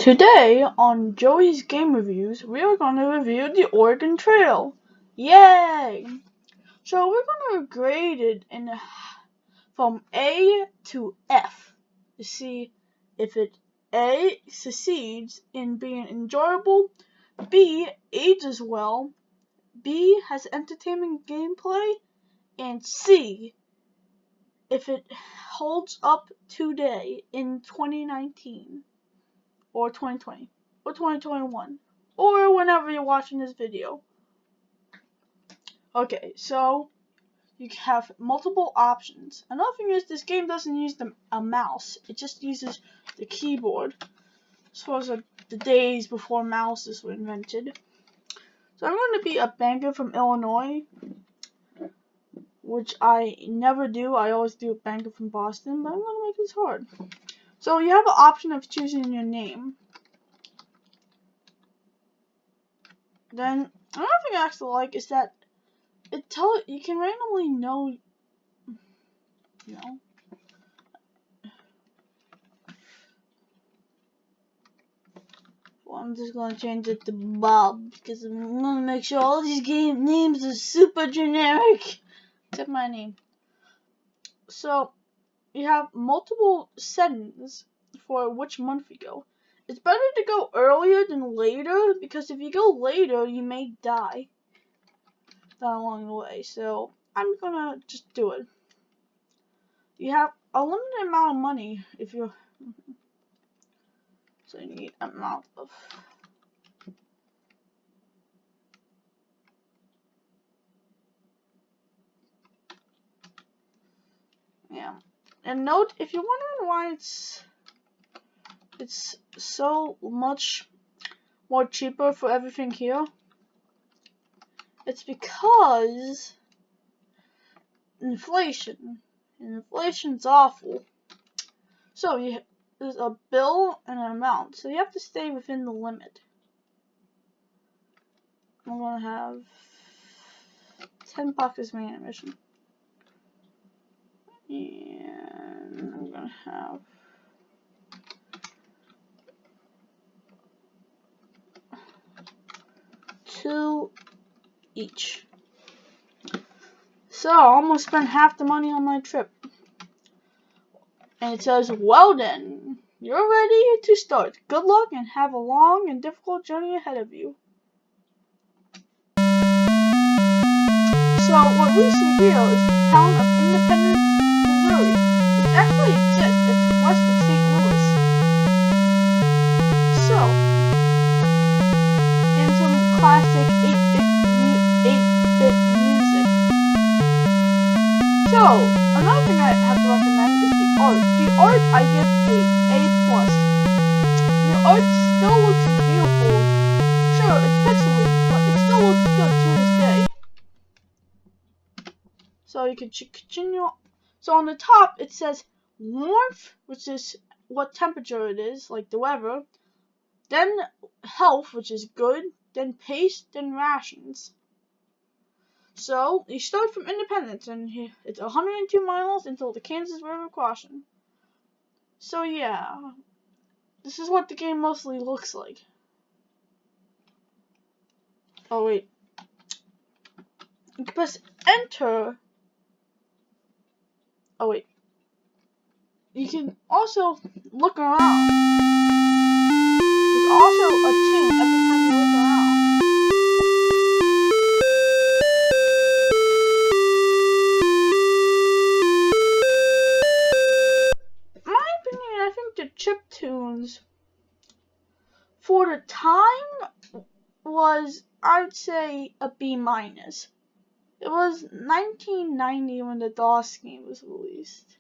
Today on Joey's Game Reviews, we are going to review the Oregon Trail. Yay! So we're going to grade it from A to F to see if it A, succeeds in being enjoyable, B, ages well, B, has entertaining gameplay, and C, if it holds up today in 2019. Or 2020, or 2021, or whenever you're watching this video. Okay, so you have multiple options. Another thing is this game doesn't use a mouse. It just uses the keyboard. As far as the days before mouses were invented. So I'm going to be a banker from Illinois, which I never do. I always do a banker from Boston, but I'm going to make this hard. So you have an option of choosing your name. Then another thing I actually like is that you can randomly know. Well, I'm just gonna change it to Bob because I'm gonna make sure all these game names are super generic, except my name. So you have multiple settings for which month you go. It's better to go earlier than later because if you go later, you may die along the way. So I'm gonna just do it. You have a limited amount of money if you're. So you need an amount of. Yeah. And note, if you're wondering why it's so much more cheaper for everything here, it's because inflation. And inflation's awful. So there's a bill and an amount. So you have to stay within the limit. I'm gonna have 10 pockets of ammunition. And I'm gonna have two each. So I almost spent half the money on my trip. And it says, well then, you're ready to start. Good luck and have a long and difficult journey ahead of you. So what we see here is the town of Independence, Missouri, which actually exists. It's west of St. Louis. So, in some classic 8-bit music. So, another thing I have to recommend is the art. The art I give A+. The art still looks beautiful. Sure, it's pixely, but it still looks good to this day. So you can continue. So on the top it says warmth, which is what temperature it is, like the weather. Then health, which is good. Then pace, then rations. So you start from Independence, and it's 102 miles until the Kansas River crossing. So yeah, this is what the game mostly looks like. Oh wait, you can press enter. Oh wait, you can also look around. There's also a tune every time you look around. In my opinion, I think the chip tunes for the time was, I'd say, a B-. It was 1990 when the DOS game was released.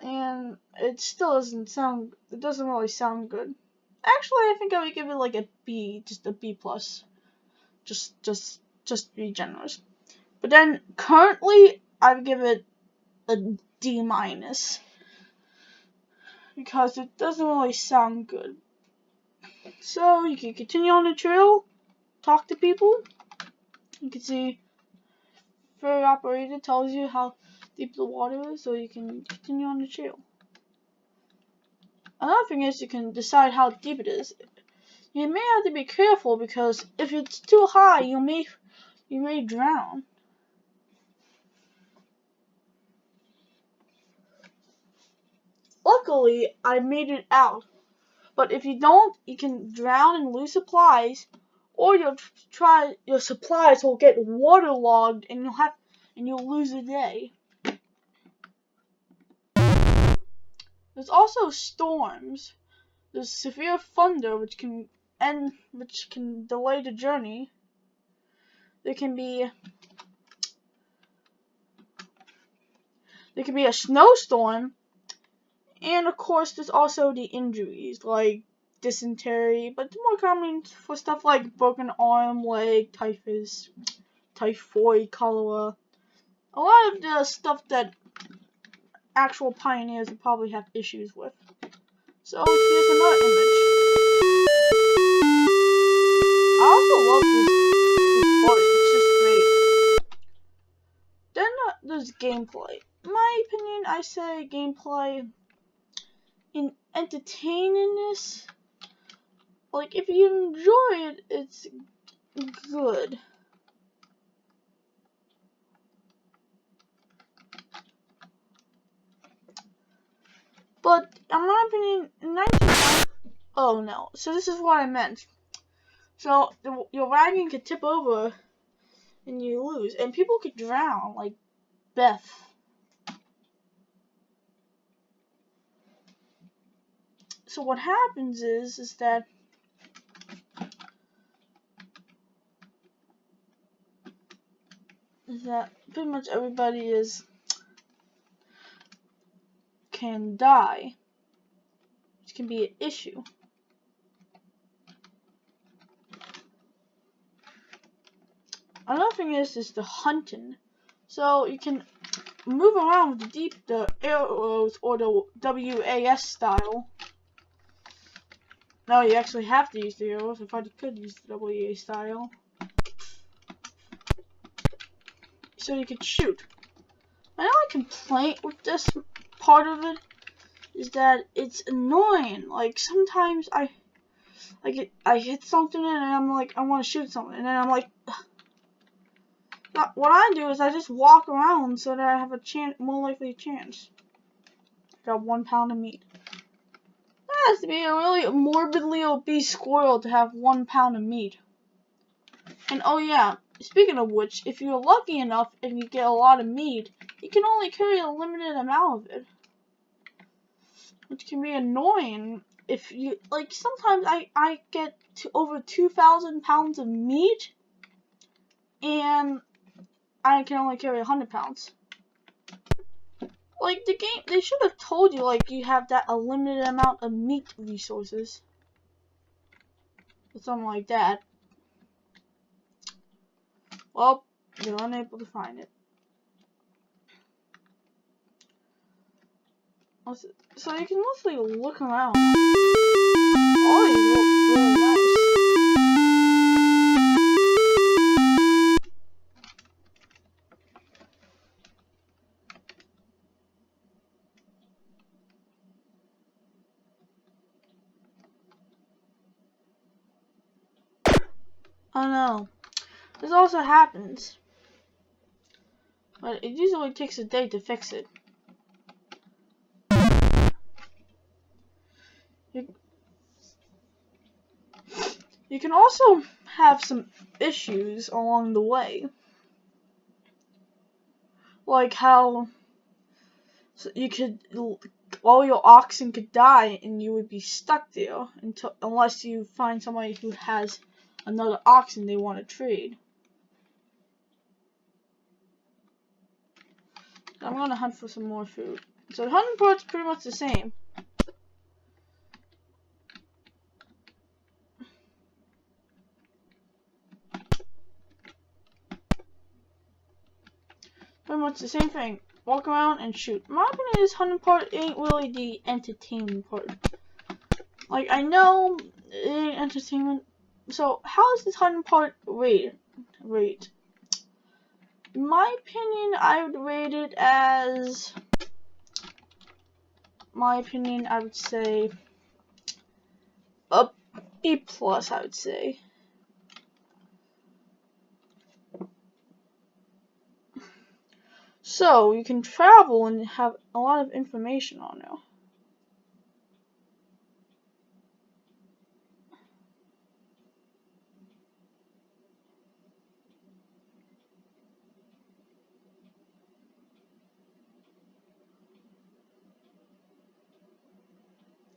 And it still doesn't really sound good. Actually, I think I would give it like a B, just a B+. Just be generous. But then, currently, I'd give it a D-. Because it doesn't really sound good. So, you can continue on the trail, talk to people. You can see, ferry operator tells you how deep the water is, so you can continue on the trail. Another thing is you can decide how deep it is. You may have to be careful because if it's too high, you may drown. Luckily, I made it out. But if you don't, you can drown and lose supplies, or your supplies will get waterlogged and you'll lose a day. There's also storms. There's severe thunder, which can delay the journey. There can be a snowstorm, and of course there's also the injuries like dysentery, but the more common for stuff like broken arm, leg, typhus, typhoid, cholera. A lot of the stuff that actual pioneers would probably have issues with. So here's another image. I also love this part, it's just great. Then there's gameplay. In my opinion, I say gameplay in entertainingness. Like, if you enjoy it, it's good. But in my opinion, in 1990, oh no. So this is what I meant. So your wagon could tip over and you lose, and people could drown, like Beth. So what happens is that pretty much everybody can die, which can be an issue. Another thing is the hunting. So you can move around with the arrows or the WAS style. No, you actually have to use the arrows. If I could use the WA style. So you could shoot. My only complaint with this part of it is that it's annoying. Like, sometimes I hit something and I'm like, I want to shoot something, and then I'm like, what I do is I just walk around so that I have a more likely chance. Got 1 pound of meat. That has to be a really morbidly obese squirrel to have 1 pound of meat. And oh yeah, speaking of which, if you're lucky enough and you get a lot of meat, you can only carry a limited amount of it, which can be annoying. If you like, sometimes I get to over 2,000 pounds of meat, and I can only carry 100 pounds. Like, the game, they should have told you, like, you have a limited amount of meat resources. Or something like that. Well, you're unable to find it. So you can mostly look around. All these look really nice. Oh no. This also happens. But it usually takes a day to fix it. You can also have some issues along the way. Like how all your oxen could die and you would be stuck there unless you find somebody who has another oxen they want to trade. I'm gonna hunt for some more food. So the hunting part's pretty much the same. Pretty much the same thing. Walk around and shoot. My opinion is hunting part ain't really the entertainment part. Like, I know it ain't entertainment. So how is this hunting part rated? In my opinion, I would rate it as my opinion, I would say a B+, I would say. So, you can travel and have a lot of information on you.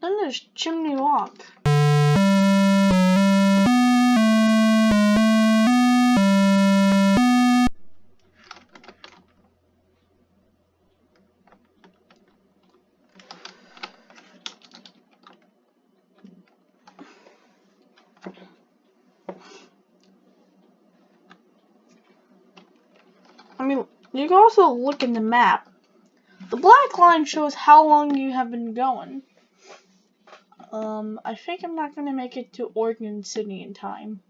Then there's Chimney Rock. I mean, you can also look in the map. The black line shows how long you have been going. I think I'm not gonna make it to Oregon City in time.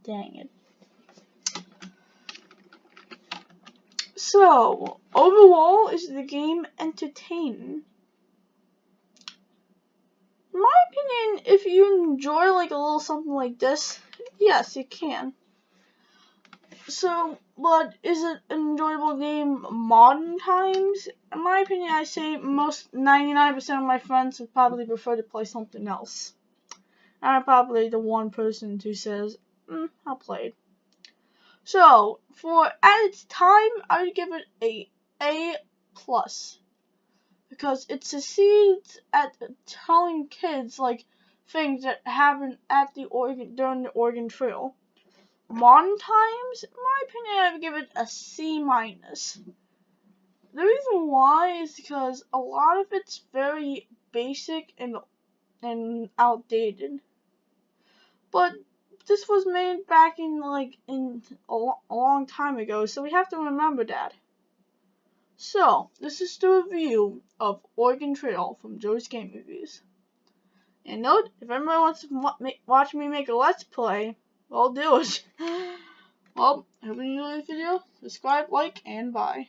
Dang it. So, overall, is the game entertaining? In my opinion, if you enjoy like a little something like this, yes, you can. So, but is it an enjoyable game modern times? In my opinion, I say most 99% of my friends would probably prefer to play something else. I'm probably the one person who says, I'll play it. So, for at its time, I would give it A+. Because it succeeds at telling kids like things that happen at during the Oregon Trail. Modern times, in my opinion, I would give it a C-. The reason why is because a lot of it's very basic and outdated. But this was made back in a long time ago, so we have to remember that. So, this is the review of Oregon Trail from Joe's Game Reviews. And note, if anyone wants to watch me make a Let's Play, well, do it. Well, I hope you enjoyed this video. Subscribe, like, and bye.